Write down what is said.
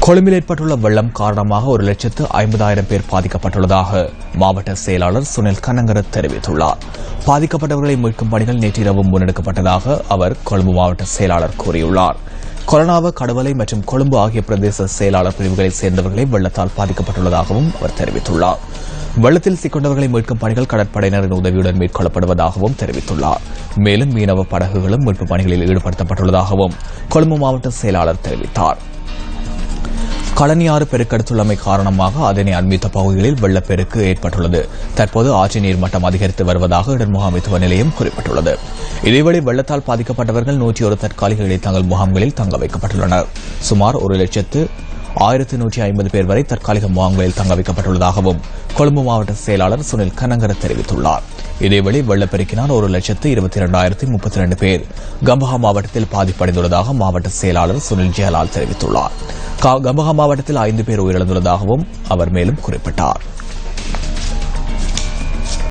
கொழும்பில் ஏற்பட்டுள்ள வெள்ளம் காரணமாக 1,50,000 பேர் பாதிக்கப்பட்டுள்ளதாக மாவட்ட செயலாளர் சுனில் கனகர தெரிவித்துள்ளார். பாதிக்கப்பட்டவர்களை மீட்கும் பணிகள் நேற்றிரவு முன்னெடுக்கப்பட்டதாக அவர் கொழும்பு மாவட்ட செயலாளர் கூறியுள்ளார். கொலனாவ, கடவலை மற்றும் கொழும்பு ஆகிய பிரதேச செயலாளர் பிரிவுகளைச் சேர்ந்தவர்களை வெள்ளத்தால் பாதிக்கப்பட்டுள்ளதாகவும் அவர் தெரிவித்துள்ளார். வெள்ளத்தில் சிக்கொண்டவர்களை மீட்கும் பணிகள் கடற்படையினரின் உதவியுடன் மேற்கொள்ளப்படுவதாகவும் தெரிவித்துள்ளார். மேலும் மீனவ படகுகளும் மீட்புப் பணிகளில் ஈடுபடுத்தப்பட்டுள்ளதாகவும் கொழும்பு மாவட்ட செயலாளர் தெரிவித்தார். களனியாறு பெருக்கெடுத்துள்ளமை காரணமாக அதனை அண்மித்த பகுதிகளில் வெள்ளப்பெருக்கு ஏற்பட்டுள்ளது. தற்போது ஆற்றின் நீர்மட்டம் அதிகரித்து வருவதாக இடர் முகாமைத்துவ நிலையம் குறிப்பிட்டுள்ளது. இதேவேளை வெள்ளத்தால் பாதிக்கப்பட்டவர்கள் 101 தற்காலிக இடைத்தங்கல் முகாம்களில் தங்க வைக்கப்பட்டுள்ளனர். சுமார் 1,01,150 பேர் வரை தற்காலிக முகாம்களில் தங்க வைக்கப்பட்டுள்ளதாகவும் கொழும்பு மாவட்ட செயலாளர் சுனில் கனகர தெரிவித்துள்ளார். இதேவேளை வெள்ளப்பெருக்கினால் 1,22,032 பேர் கம்பஹா மாவட்டத்தில் பாதிப்படைந்துள்ளதாக மாவட்ட செயலாளர் சுனில் ஜெயலால் தெரிவித்துள்ளார். கம்பஹா மாவட்டத்தில் 5 பேர் உயிரிழந்துள்ளதாகவும் அவர் மேலும் குறிப்பிட்டார்.